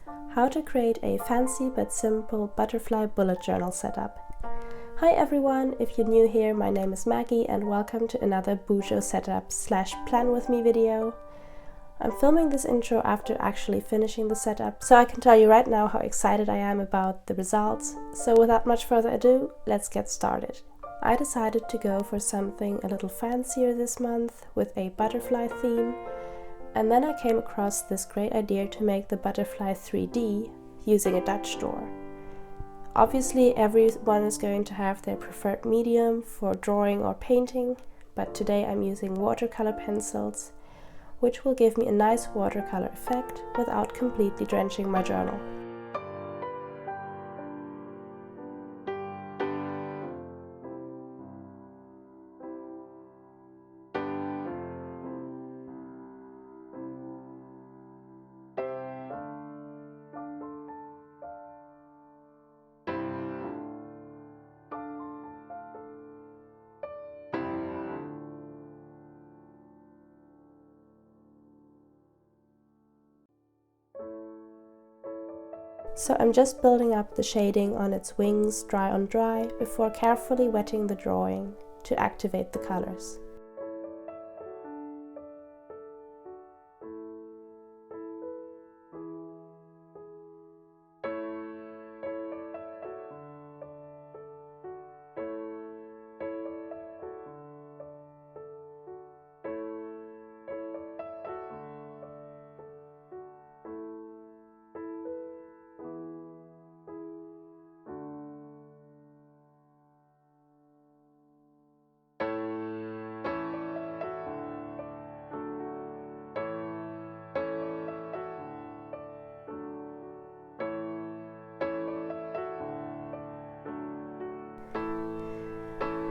How to create a fancy but simple butterfly bullet journal setup. Hi everyone, if you're new here, my name is Maggie and welcome to another BuJo setup / plan with me video. I'm filming this intro after actually finishing the setup, so I can tell you right now how excited I am about the results. So without much further ado, let's get started. I decided to go for something a little fancier this month with a butterfly theme. And then I came across this great idea to make the butterfly 3D using a Dutch door. Obviously everyone is going to have their preferred medium for drawing or painting, but today I'm using watercolor pencils, which will give me a nice watercolor effect without completely drenching my journal. So I'm just building up the shading on its wings dry on dry before carefully wetting the drawing to activate the colors.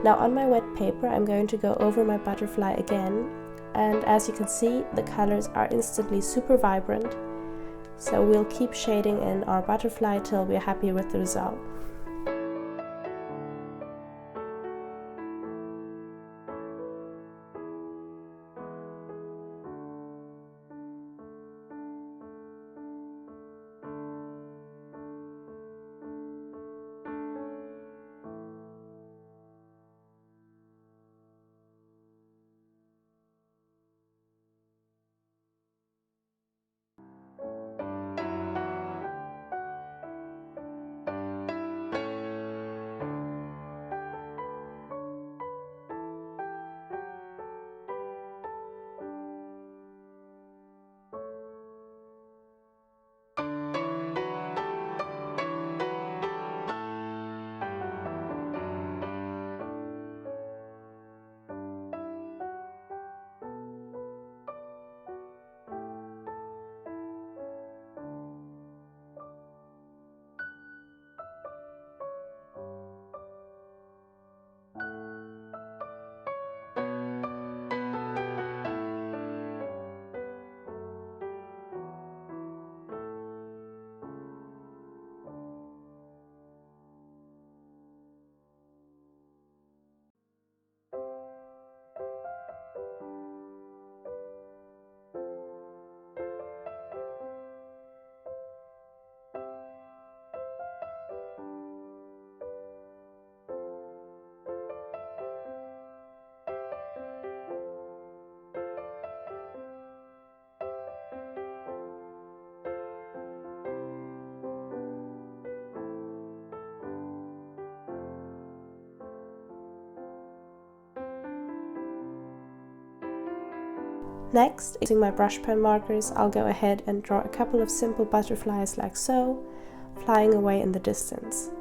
Now on my wet paper I'm going to go over my butterfly again, and as you can see the colors are instantly super vibrant, so we'll keep shading in our butterfly till we're happy with the result. Next, using my brush pen markers, I'll go ahead and draw a couple of simple butterflies like so, flying away in the distance.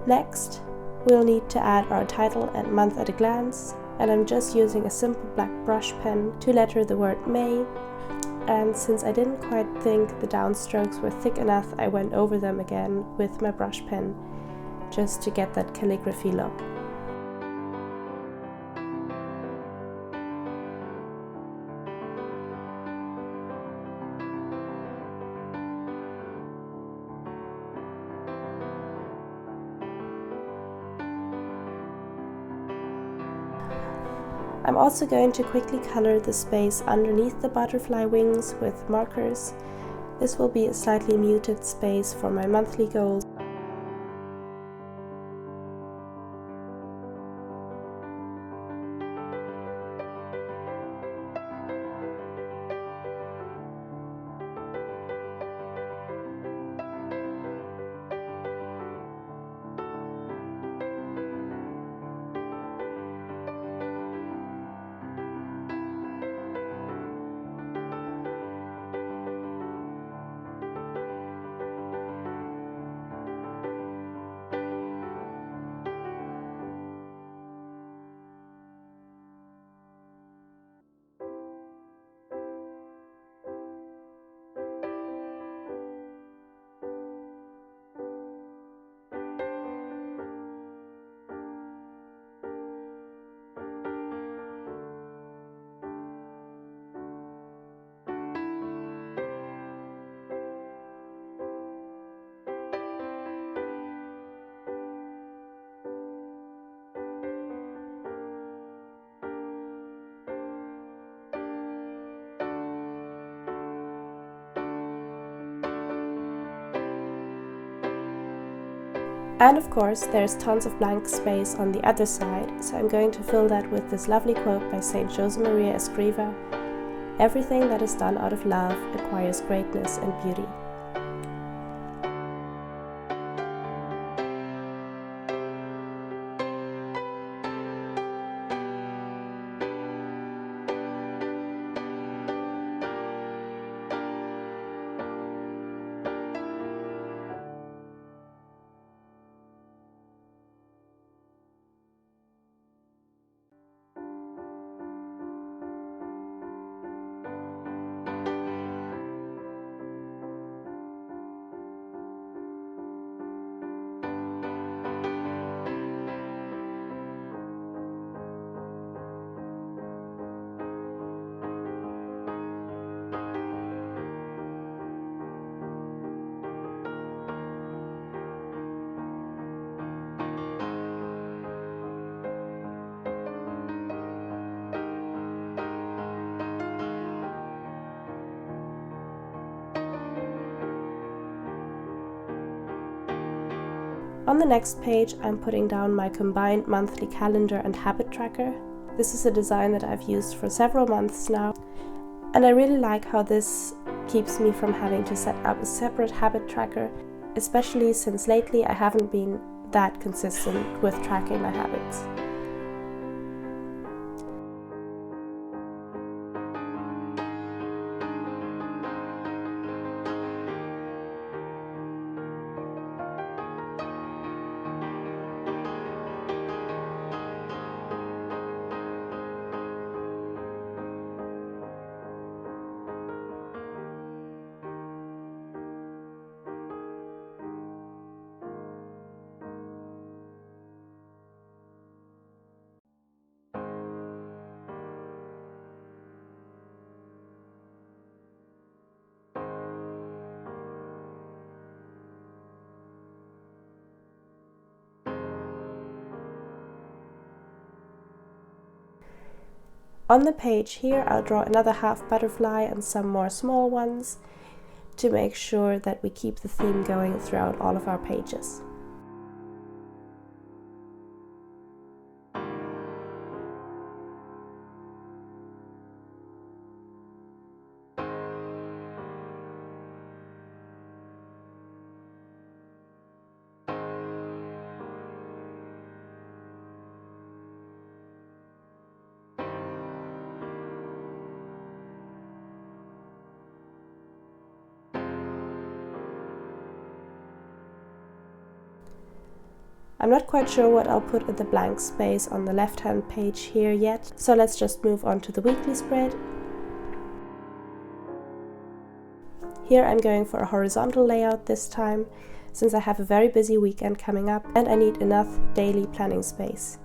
Next, we'll need to add our title and month at a glance, and I'm just using a simple black brush pen to letter the word May. And since I didn't quite think the downstrokes were thick enough, I went over them again with my brush pen just to get that calligraphy look. I'm also going to quickly color the space underneath the butterfly wings with markers. This will be a slightly muted space for my monthly goals. And of course, there's tons of blank space on the other side, so I'm going to fill that with this lovely quote by Saint Josemaria Escriva: "Everything that is done out of love acquires greatness and beauty." On the next page, I'm putting down my combined monthly calendar and habit tracker. This is a design that I've used for several months now, and I really like how this keeps me from having to set up a separate habit tracker, especially since lately I haven't been that consistent with tracking my habits. On the page here, I'll draw another half butterfly and some more small ones to make sure that we keep the theme going throughout all of our pages. I'm not quite sure what I'll put in the blank space on the left-hand page here yet, so let's just move on to the weekly spread. Here I'm going for a horizontal layout this time, since I have a very busy weekend coming up and I need enough daily planning space.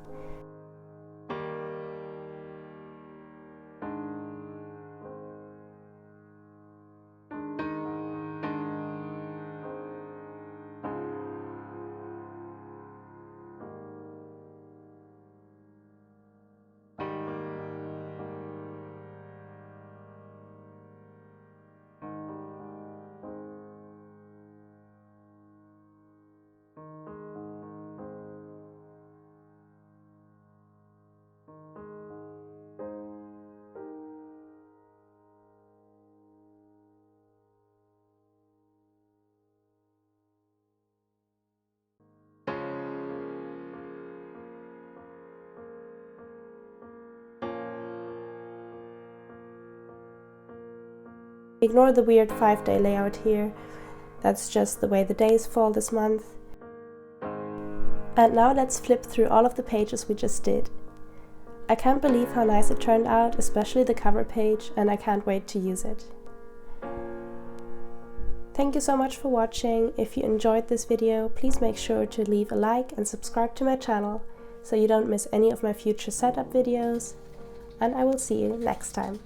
Ignore the weird 5-day layout here, that's just the way the days fall this month. And now let's flip through all of the pages we just did. I can't believe how nice it turned out, especially the cover page, and I can't wait to use it. Thank you so much for watching. If you enjoyed this video, please make sure to leave a like and subscribe to my channel so you don't miss any of my future setup videos, and I will see you next time.